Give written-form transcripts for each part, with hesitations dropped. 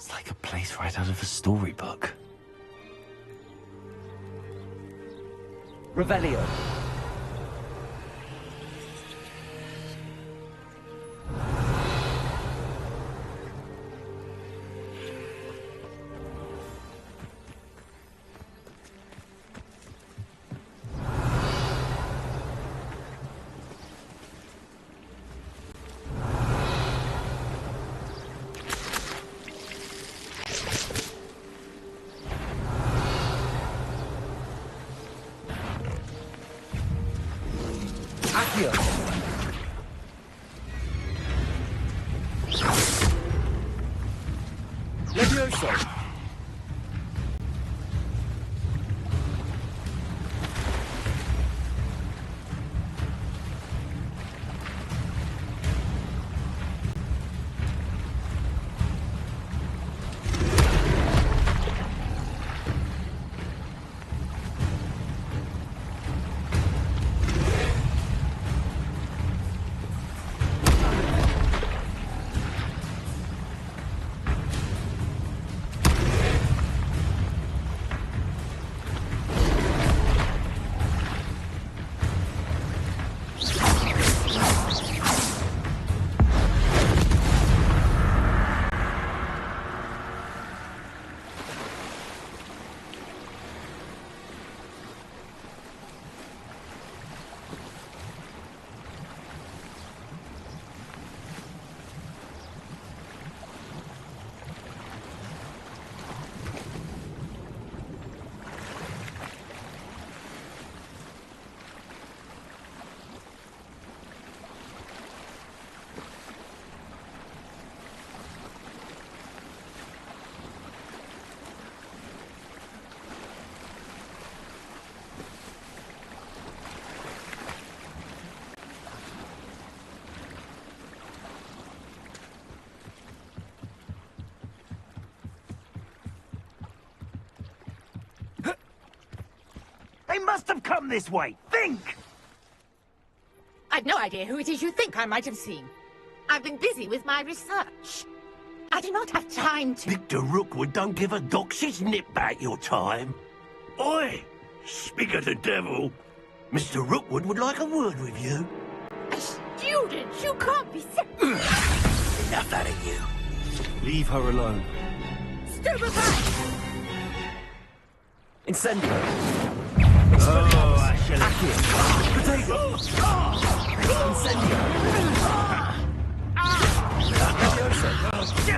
It's like a place right out of a storybook. Revelio. Accio. Levioso. They must have come this way! Think! I've no idea who it is you think I might have seen. I've been busy with my research. I do not have time to... Victor Rookwood don't give a doxy's nip back your time. Oi! Speak of the devil. Mr. Rookwood would like a word with you. A student? You can't be so... Enough out of you. Leave her alone. Stupefy! Incendio. Oh, I shall... Accio. Potato. Incendio. Levioso. Accio.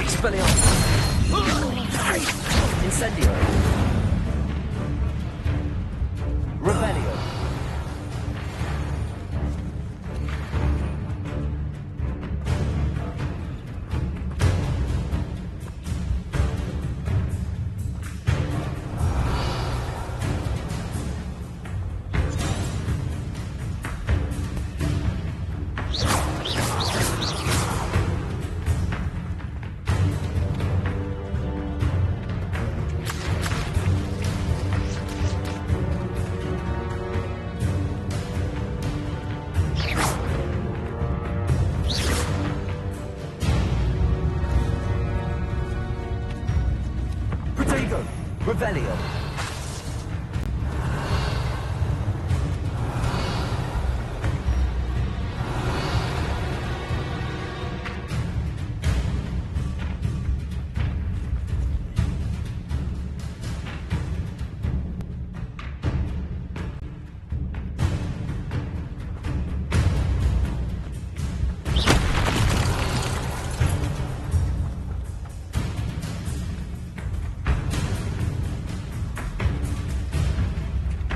Expelliarmus. Incendio. Revelio. Revelio.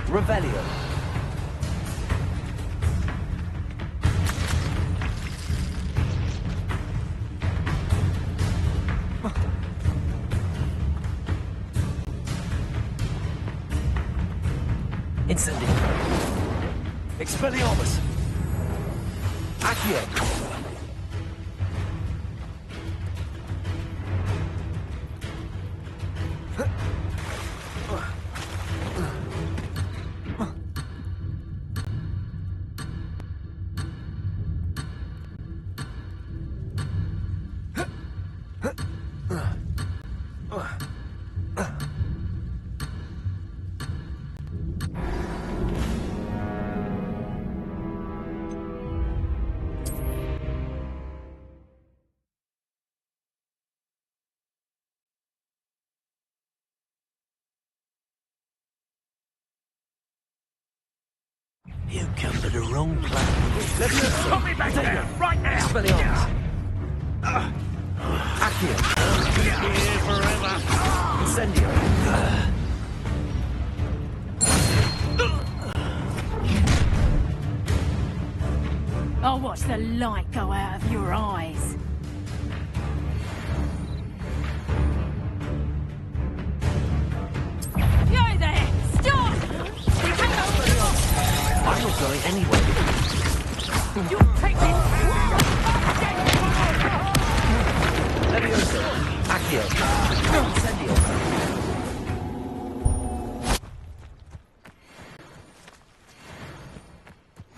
Revelio. Incendio. Expelliarmus. Accio. You come to the wrong place. Let me stop me back there, right now! Expelliarmus! Accio! Here forever! Incendio! I'll watch the light go out of your eyes. You there! Stop! I'm not going anywhere. You'll take this! Levioso! Accio! Incendio!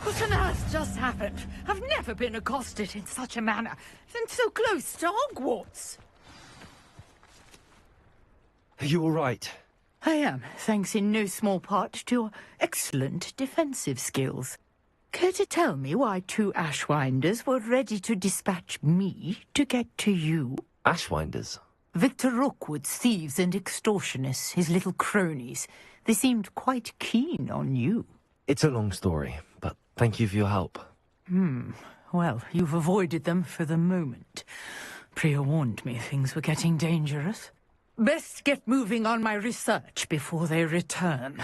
What on earth just happened? I've never been accosted in such a manner, and so close to Hogwarts. Are you all right? I am, thanks in no small part to your excellent defensive skills. Care to tell me why 2 Ashwinders were ready to dispatch me to get to you? Ashwinders? Victor Rookwood's thieves and extortionists, his little cronies. They seemed quite keen on you. It's a long story, but thank you for your help. Well, you've avoided them for the moment. Priya warned me things were getting dangerous. Best get moving on my research before they return.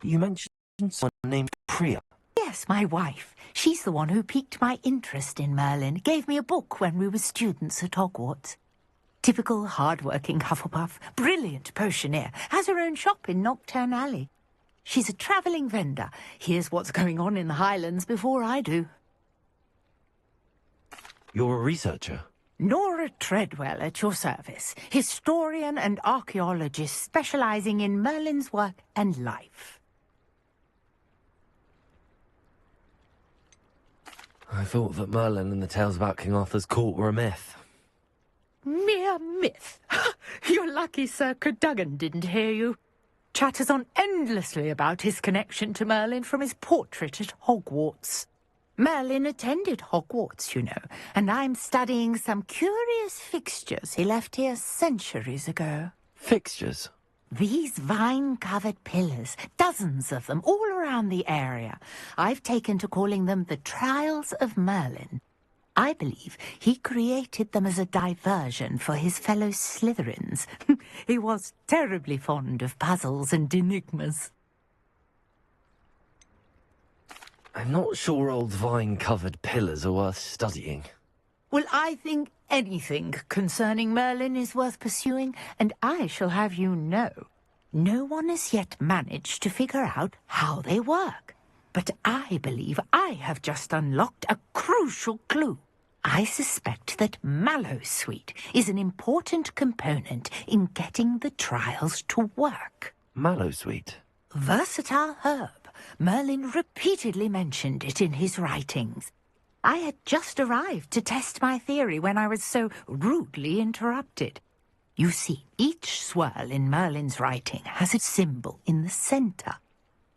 You mentioned someone named Priya. Yes, my wife. She's the one who piqued my interest in Merlin. Gave me a book when we were students at Hogwarts. Typical hard-working Hufflepuff. Brilliant potioneer. Has her own shop in Knockturn Alley. She's a travelling vendor. Hears what's going on in the Highlands before I do. You're a researcher? Nora Treadwell at your service. Historian and archaeologist specialising in Merlin's work and life. I thought that Merlin and the tales about King Arthur's court were a myth. Mere myth. You're lucky Sir Cadogan didn't hear you. Chatters on endlessly about his connection to Merlin from his portrait at Hogwarts. Merlin attended Hogwarts, you know, and I'm studying some curious fixtures he left here centuries ago. Fixtures? These vine-covered pillars, dozens of them, all around the area. I've taken to calling them the Trials of Merlin. I believe he created them as a diversion for his fellow Slytherins. He was terribly fond of puzzles and enigmas. I'm not sure old vine-covered pillars are worth studying. Well, I think anything concerning Merlin is worth pursuing, and I shall have you know, no one has yet managed to figure out how they work. But I believe I have just unlocked a crucial clue. I suspect that Mallowsweet is an important component in getting the trials to work. Mallowsweet? Versatile herb. Merlin repeatedly mentioned it in his writings. I had just arrived to test my theory when I was so rudely interrupted. You see, each swirl in Merlin's writing has its symbol in the centre.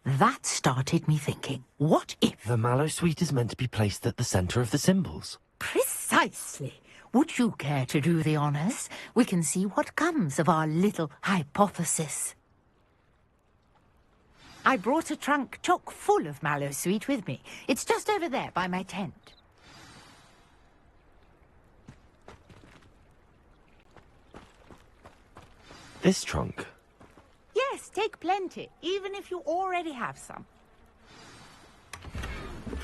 That started me thinking, what if... The Mallowsweet is meant to be placed at the centre of the symbols. Precisely. Would you care to do the honours? We can see what comes of our little hypothesis. I brought a trunk chock full of Mallowsweet with me. It's just over there by my tent. This trunk? Yes, take plenty, even if you already have some.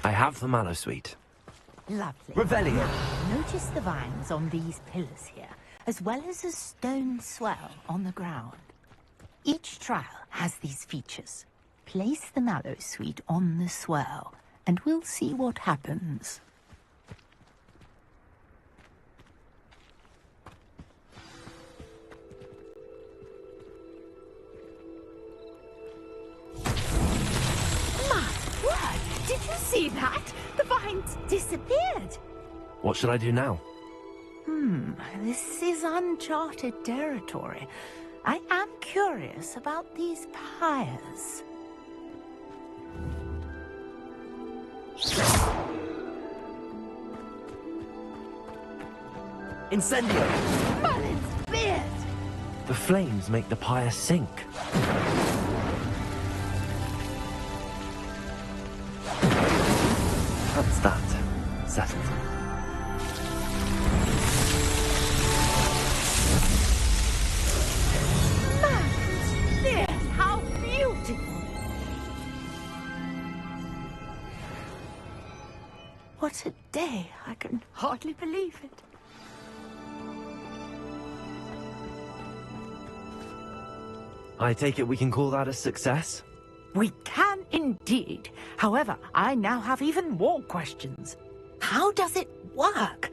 I have the Mallowsweet. Lovely. Revelio! Notice the vines on these pillars here, as well as a stone swell on the ground. Each trial has these features. Place the Mallowsweet on the swell, and we'll see what happens. My word! Did you see that? The vines disappeared. What should I do now? This is uncharted territory. I am curious about these pyres. Incendio! Merlin's beard! The flames make the pyre sink. Settled. Yes, how beautiful! What a day! I can hardly believe it. I take it we can call that a success? We can indeed. However, I now have even more questions. How does it work?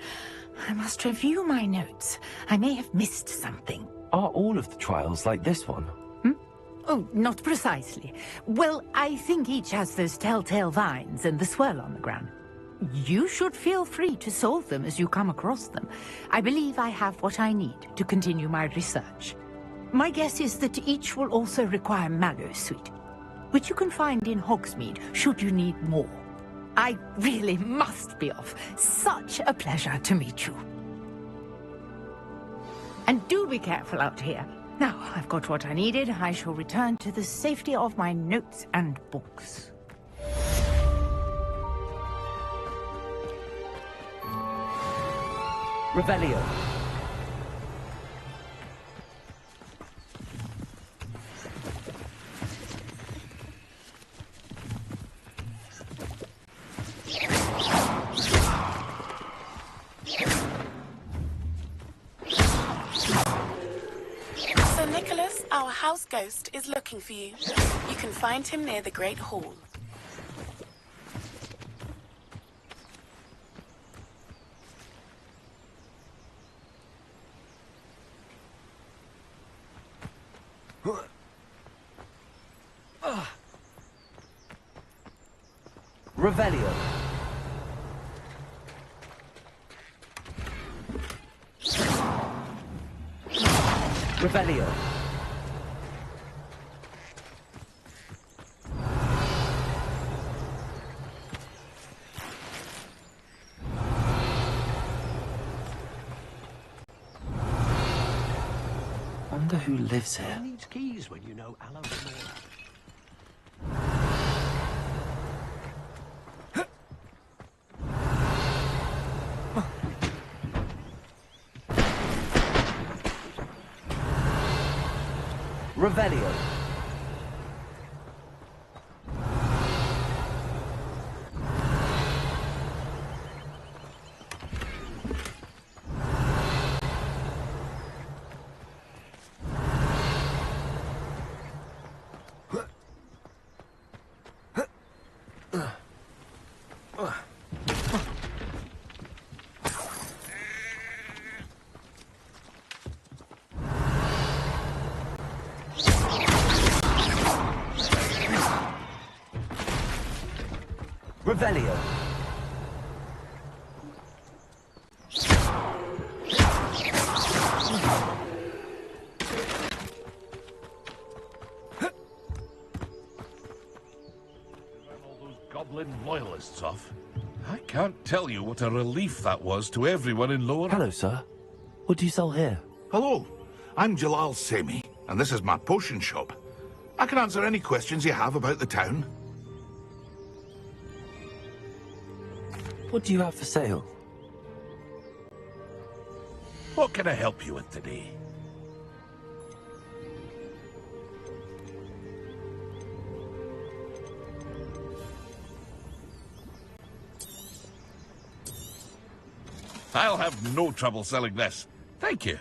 I must review my notes. I may have missed something. Are all of the trials like this one? Oh, not precisely. Well, I think each has those telltale vines and the swirl on the ground. You should feel free to solve them as you come across them. I believe I have what I need to continue my research. My guess is that each will also require mallow sweet, which you can find in Hogsmeade should you need more. I really must be off. Such a pleasure to meet you. And do be careful out here. Now, I've got what I needed. I shall return to the safety of my notes and books. Revelio. Sir Nicholas, our house ghost, is looking for you. You can find him near the Great Hall. Revelio. Revelio. Wonder who lives here. Who needs keys when you know Alan and all that? Revelio. Revelio. All those goblin loyalists off. I can't tell you what a relief that was to everyone in Lower... Hello, sir. What do you sell here? Hello, I'm Jalal Semi, and this is my potion shop. I can answer any questions you have about the town. What do you have for sale? What can I help you with today? I'll have no trouble selling this. Thank you.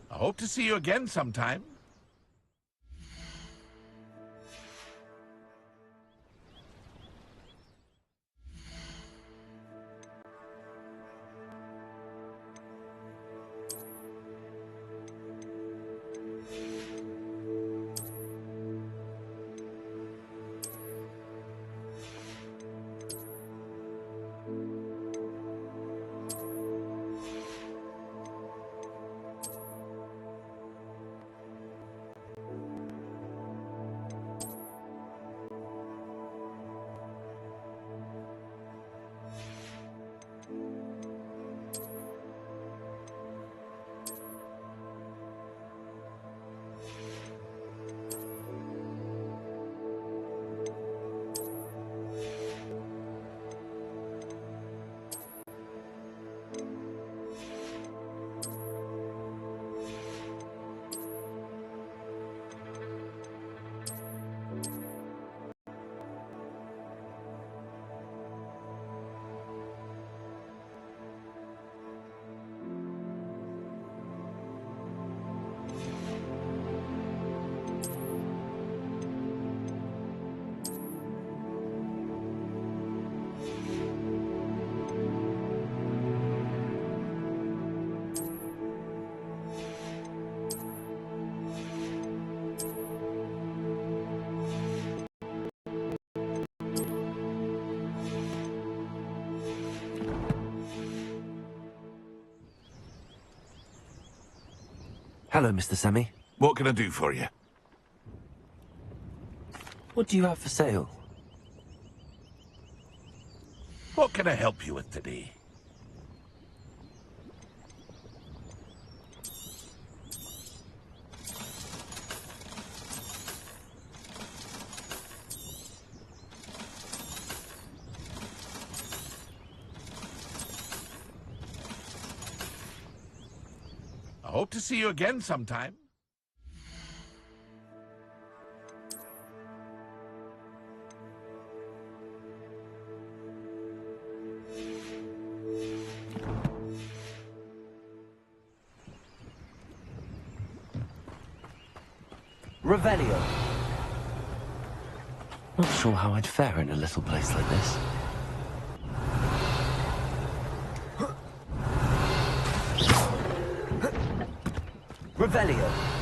I hope to see you again sometime. Hello, Mr. Semi. What can I do for you? What do you have for sale? What can I help you with today? I hope to see you again sometime. Revelio. Not sure how I'd fare in a little place like this. Revelio.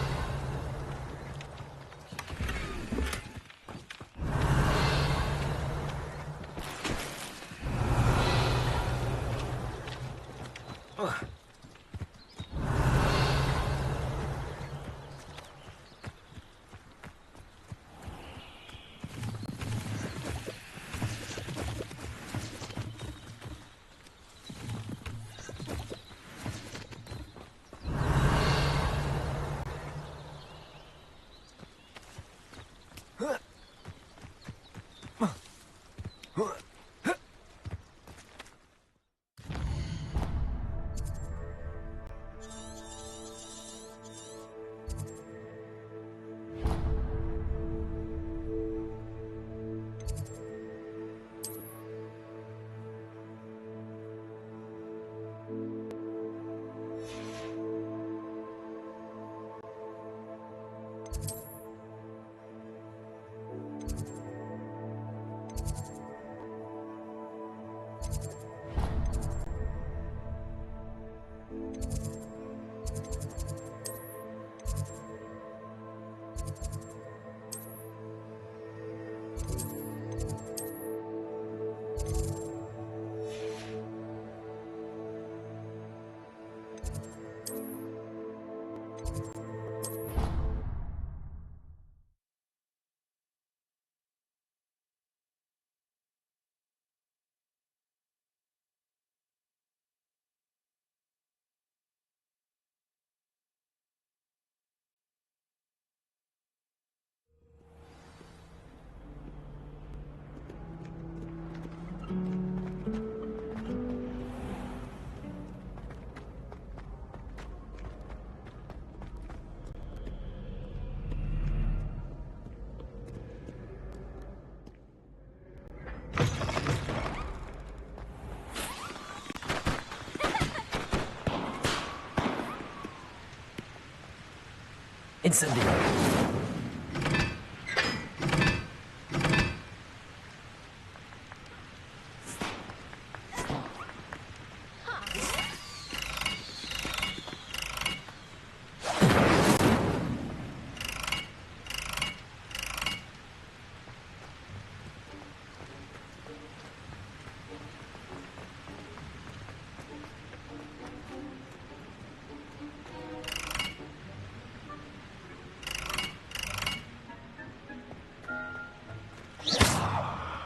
Incendio.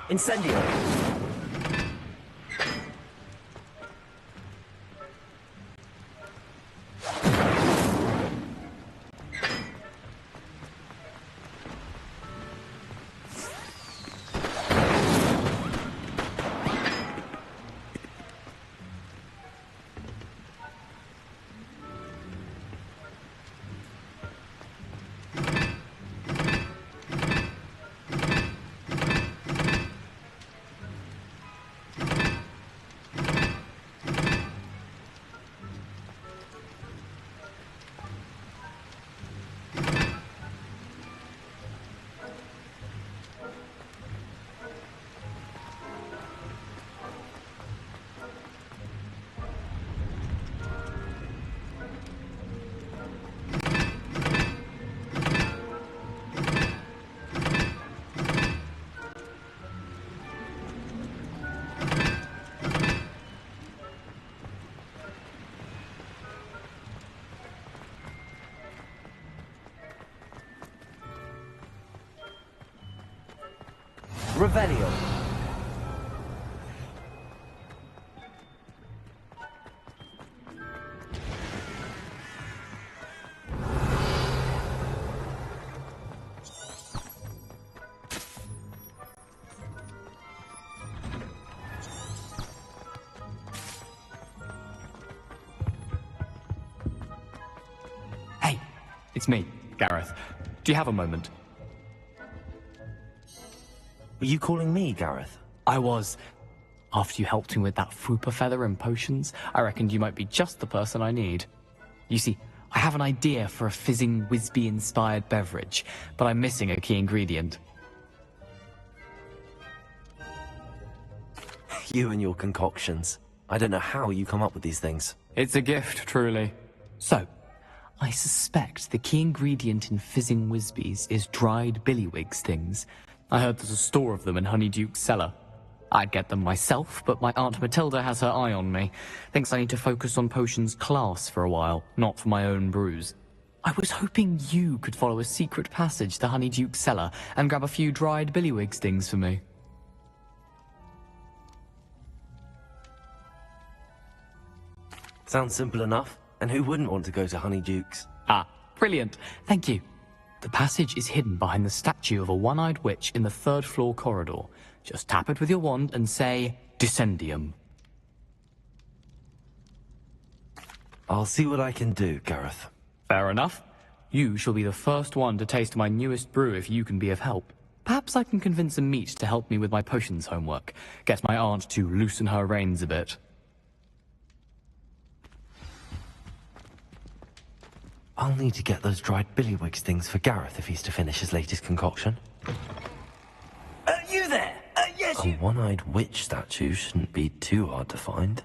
Incendio. Revelio. Hey, it's me, Gareth. Do you have a moment? Were you calling me, Gareth? I was. After you helped me with that Fupa feather and potions, I reckoned you might be just the person I need. You see, I have an idea for a fizzing Whizbee-inspired beverage, but I'm missing a key ingredient. You and your concoctions. I don't know how you come up with these things. It's a gift, truly. So, I suspect the key ingredient in fizzing Whizbees is dried billywig stings. I heard there's a store of them in Honeyduke's cellar. I'd get them myself, but my Aunt Matilda has her eye on me. Thinks I need to focus on potions class for a while, not for my own brews. I was hoping you could follow a secret passage to Honeyduke's cellar and grab a few dried billywig stings for me. Sounds simple enough. And who wouldn't want to go to Honeyduke's? Ah, brilliant. Thank you. The passage is hidden behind the statue of a one-eyed witch in the third-floor corridor. Just tap it with your wand and say, Descendium. I'll see what I can do, Gareth. Fair enough. You shall be the first one to taste my newest brew if you can be of help. Perhaps I can convince a meat to help me with my potions homework. Get my aunt to loosen her reins a bit. I'll need to get those dried billywig stings for Gareth if he's to finish his latest concoction. You there? Yes, A you... one-eyed witch statue shouldn't be too hard to find.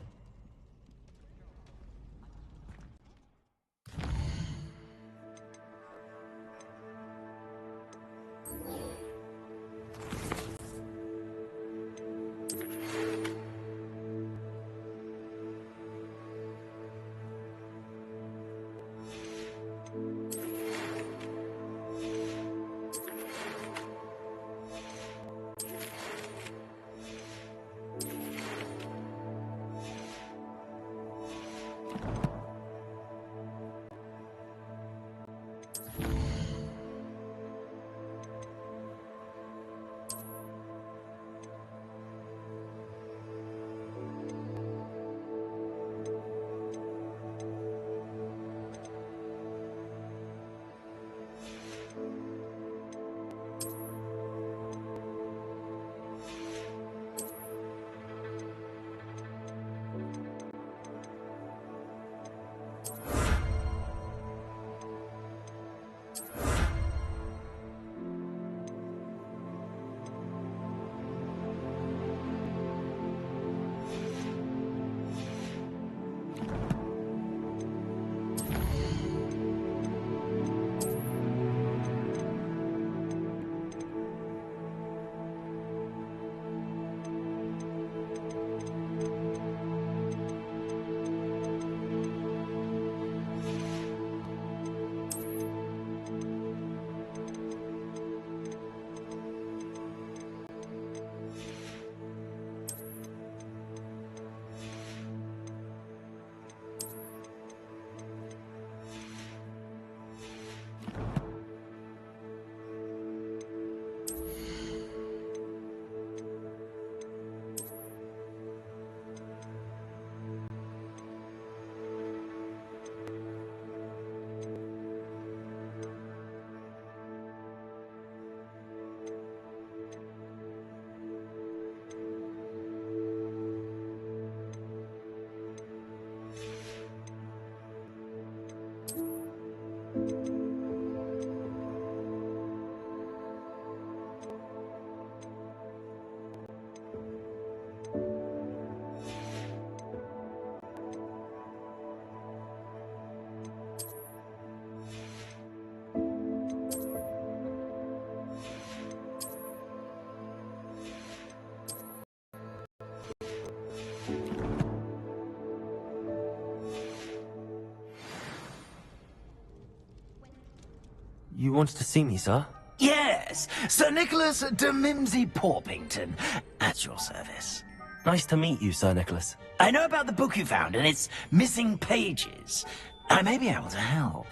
You wanted to see me, sir? Yes, Sir Nicholas de Mimsy Porpington, at your service. Nice to meet you, Sir Nicholas. I know about the book you found and its missing pages. I may be able to help.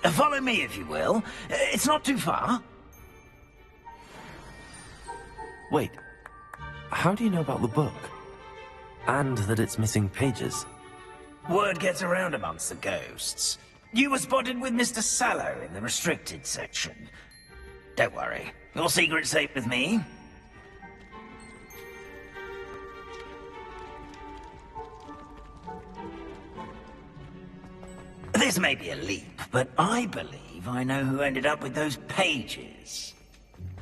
Follow me, if you will. It's not too far. Wait, how do you know about the book? And that it's missing pages? Word gets around amongst the ghosts. You were spotted with Mr. Sallow in the restricted section. Don't worry, your secret's safe with me. This may be a leap, but I believe I know who ended up with those pages.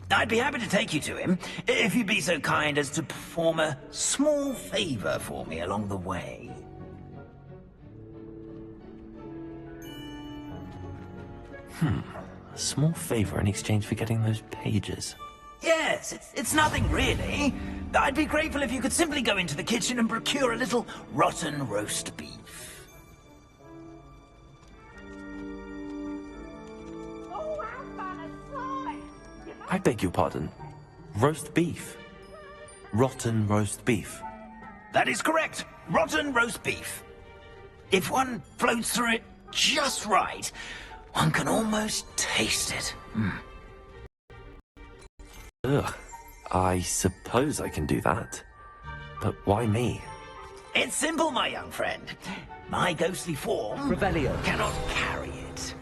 I'd be happy to take you to him, if you'd be so kind as to perform a small favor for me along the way. A small favor in exchange for getting those pages. Yes, it's nothing really. I'd be grateful if you could simply go into the kitchen and procure a little rotten roast beef. I beg your pardon. Roast beef. Rotten roast beef. That is correct. Rotten roast beef. If one floats through it just right, one can almost taste it. Ugh. I suppose I can do that. But why me? It's simple, my young friend. My ghostly form Revelio. cannot carry it.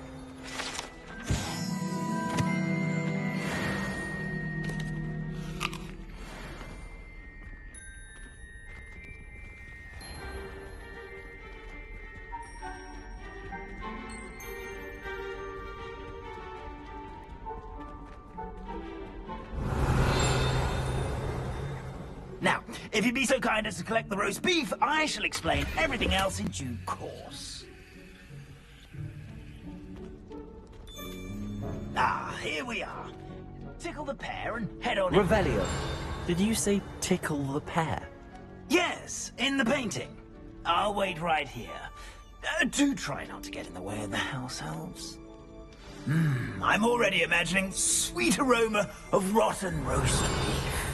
Now, if you'd be so kind as to collect the roast beef, I shall explain everything else in due course. Ah, here we are. Tickle the pear and head on in. Revelio. Did you say tickle the pear? Yes, in the painting. I'll wait right here. Do try not to get in the way of the house elves. I'm already imagining sweet aroma of rotten roast beef.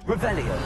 Revelio.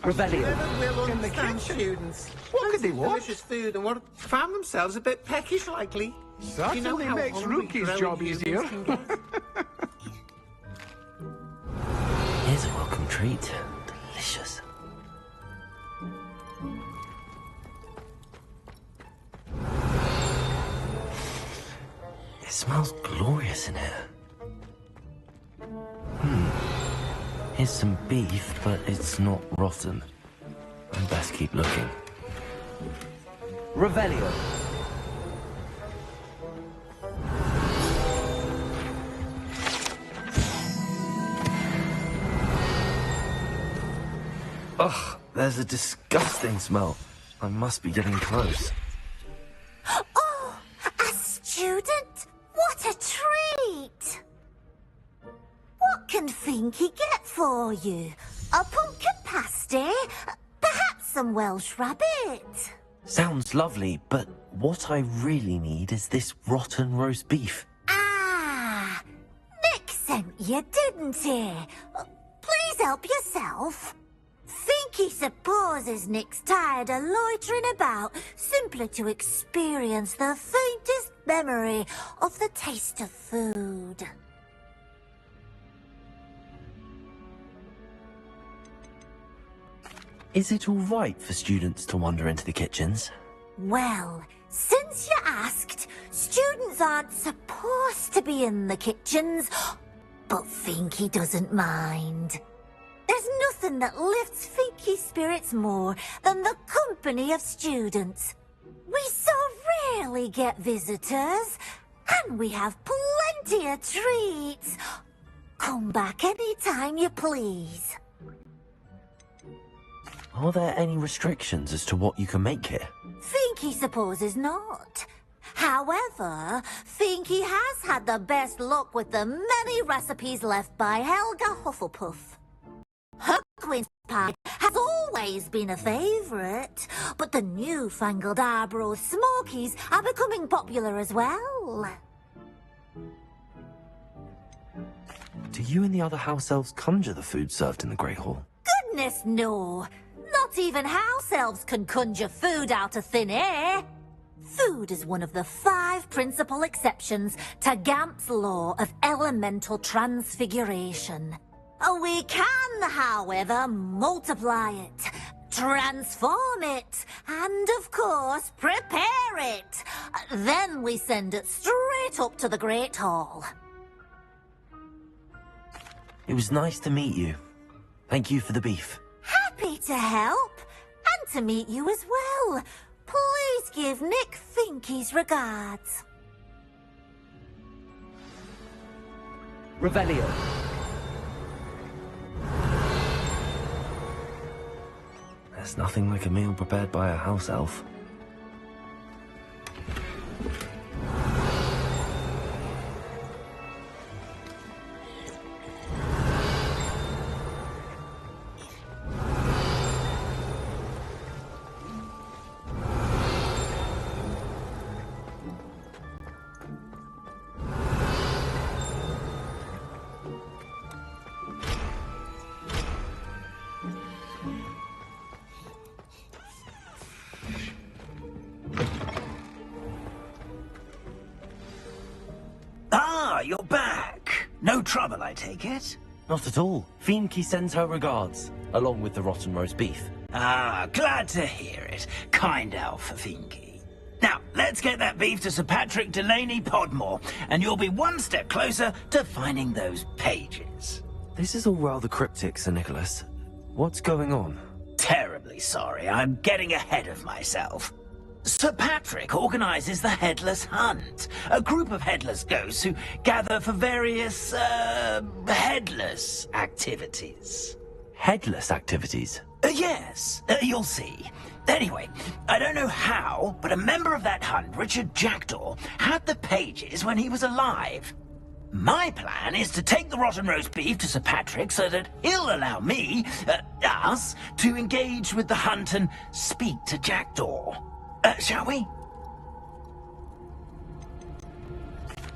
Revelio. Never will understand students. What could they want? Delicious food and what found themselves a bit peckish, likely. Certainly makes Rookie's job easier. Here's a welcome treat. Delicious. It smells glorious in here. Here's some beef, but it's not rotten. I best keep looking. Revelio. Ugh, there's a disgusting smell. I must be getting close. Oh, a student? What a treat! What can Finky get for you? A pumpkin pasty? Perhaps some Welsh rabbit? Sounds lovely, but what I really need is this rotten roast beef. Ah, Nick sent you, didn't he? Please help yourself. Finky supposes Nick's tired of loitering about simply to experience the faintest memory of the taste of food. Is it all right for students to wander into the kitchens? Well, since you asked, students aren't supposed to be in the kitchens, but Finky doesn't mind. There's nothing that lifts Finky's spirits more than the company of students. We so rarely get visitors, and we have plenty of treats. Come back any time you please. Are there any restrictions as to what you can make here? Finky supposes not. However, Finky has had the best luck with the many recipes left by Helga Hufflepuff. Her quince pie has always been a favourite, but the newfangled Arbro Smokies are becoming popular as well. Do you and the other house elves conjure the food served in the Great Hall? Goodness no! Not even house elves can conjure food out of thin air. Food is one of the 5 principal exceptions to Gamp's law of elemental transfiguration. We can, however, multiply it, transform it, and, of course, prepare it. Then we send it straight up to the Great Hall. It was nice to meet you. Thank you for the beef. Happy to help, and to meet you as well. Please give Nick Finky's regards. Revelio. There's nothing like a meal prepared by a house elf. Ah, you're back. No trouble, I take it? Not at all. Finky sends her regards, along with the rotten roast beef. Ah, glad to hear it. Kind elf, Finky. Now, let's get that beef to Sir Patrick Delaney Podmore, and you'll be one step closer to finding those pages. This is all rather cryptic, Sir Nicholas. What's going on? Terribly sorry, I'm getting ahead of myself. Sir Patrick organises the Headless Hunt, a group of headless ghosts who gather for various, headless activities. Headless activities? Yes, you'll see. Anyway, I don't know how, but a member of that hunt, Richard Jackdaw, had the pages when he was alive. My plan is to take the rotten roast beef to Sir Patrick so that he'll allow me, us, to engage with the hunt and speak to Jackdaw. Shall we?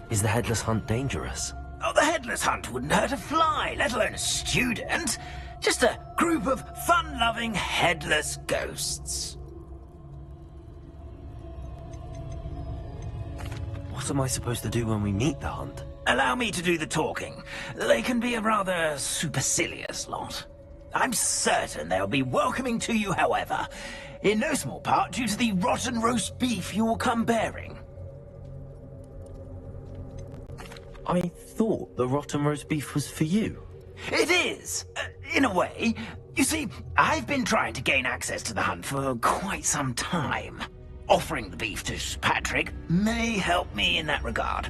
Is the Headless Hunt dangerous? Oh, the Headless Hunt wouldn't hurt a fly, let alone a student. Just a group of fun-loving headless ghosts. What am I supposed to do when we meet the hunt? Allow me to do the talking. They can be a rather supercilious lot. I'm certain they'll be welcoming to you, however, in no small part due to the rotten roast beef you will come bearing. I thought the rotten roast beef was for you. It is, in a way. You see, I've been trying to gain access to the hunt for quite some time. Offering the beef to Patrick may help me in that regard.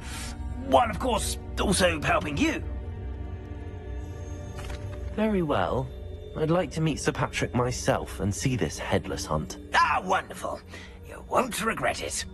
While, of course, also helping you. Very well. I'd like to meet Sir Patrick myself and see this headless hunt. Ah, wonderful. You won't regret it.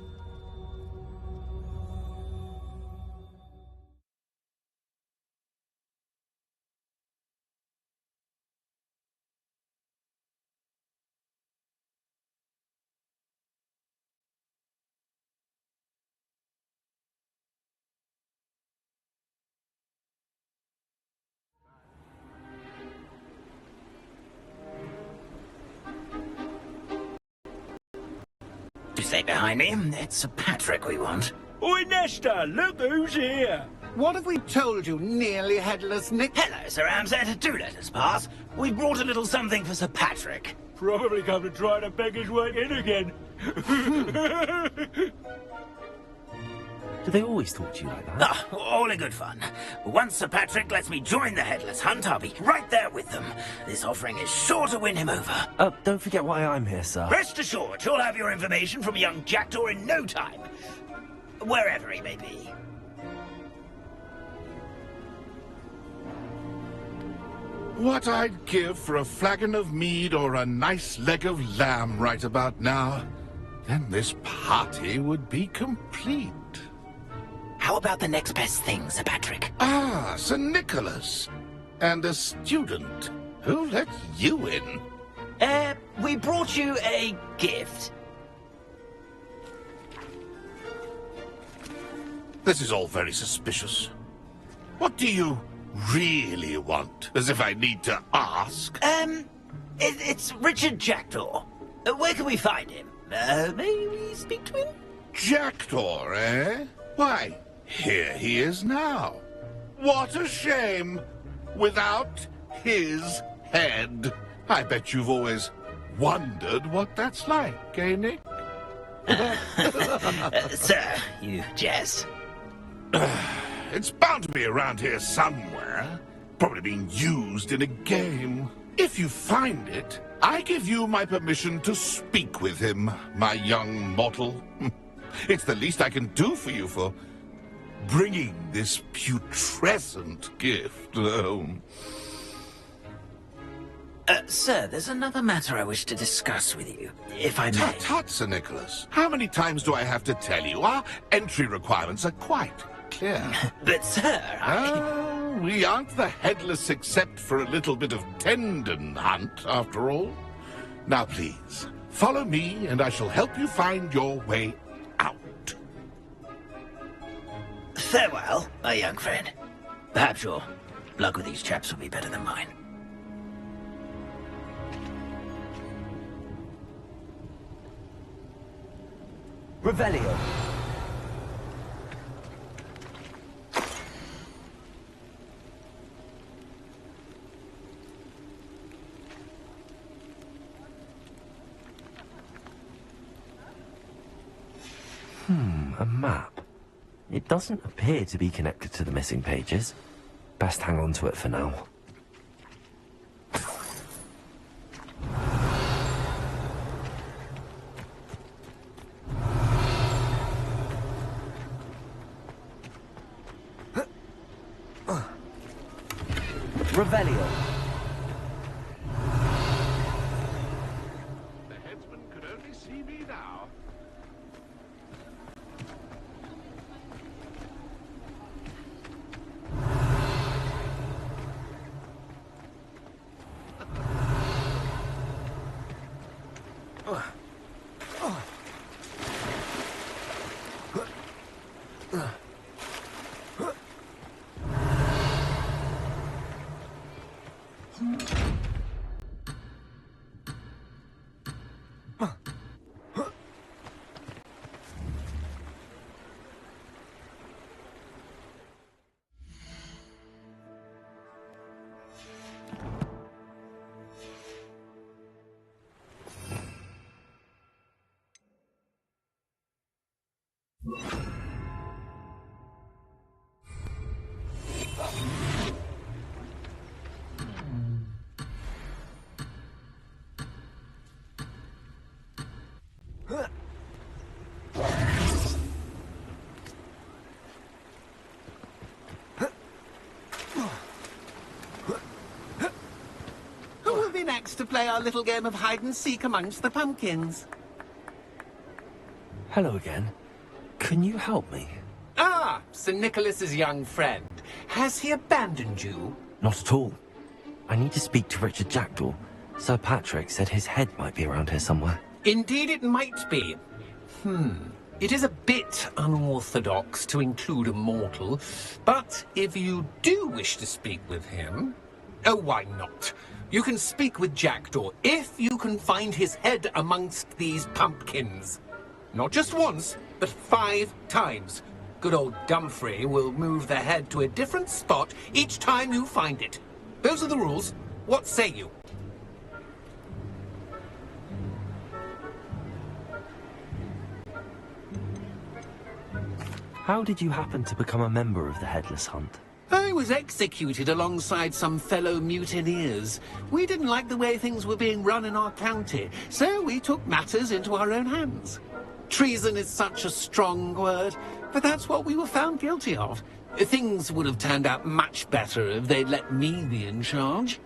Stay behind me. It's Sir Patrick we want. Oi, Nesta, look who's here. What have we told you, nearly headless Nick? Hello, Sir Ramsay. Do let us pass. We brought a little something for Sir Patrick. Probably come to try to beg his way in again. Do they always talk to you like that? Ah, all in good fun. Once Sir Patrick lets me join the Headless Hunt, I'll be right there with them. This offering is sure to win him over. Don't forget why I'm here, sir. Rest assured, you'll have your information from young Jackdaw in no time. Wherever he may be. What I'd give for a flagon of mead or a nice leg of lamb right about now. Then this party would be complete. How about the next best thing, Sir Patrick? Ah, Sir Nicholas. And a student. Who let you in? We brought you a gift. This is all very suspicious. What do you really want? As if I need to ask. It's Richard Jackdaw. Where can we find him? May we speak to him? Jackdaw, eh? Why, here he is now. What a shame. Without his head. I bet you've always wondered what that's like, eh, Nick? Sir, you jest. It's bound to be around here somewhere. Probably being used in a game. If you find it, I give you my permission to speak with him, my young mortal. It's the least I can do for you for bringing this putrescent gift home. Sir, there's another matter I wish to discuss with you, if I may. Tut, tut, Sir Nicholas. How many times do I have to tell you? Our entry requirements are quite clear. But, sir, we aren't the headless except for a little bit of tendon hunt, after all. Now, please, follow me, and I shall help you find your way out. Farewell, my young friend. Perhaps your luck with these chaps will be better than mine. Revelio. A map. It doesn't appear to be connected to the missing pages. Best hang on to it for now. Revelio. The headsman could only see me now. Who will be next to play our little game of hide-and-seek amongst the pumpkins? Hello again. Can you help me? Ah, Sir Nicholas's young friend. Has he abandoned you? Not at all. I need to speak to Richard Jackdaw. Sir Patrick said his head might be around here somewhere. Indeed it might be. It is a bit unorthodox to include a mortal, but if you do wish to speak with him... Oh, why not? You can speak with Jackdaw if you can find his head amongst these pumpkins. Not just once, but 5 times. Good old Dumfrey will move the head to a different spot each time you find it. Those are the rules. What say you? How did you happen to become a member of the Headless Hunt? I was executed alongside some fellow mutineers. We didn't like the way things were being run in our county, so we took matters into our own hands. Treason is such a strong word, but that's what we were found guilty of. Things would have turned out much better if they'd let me be in charge.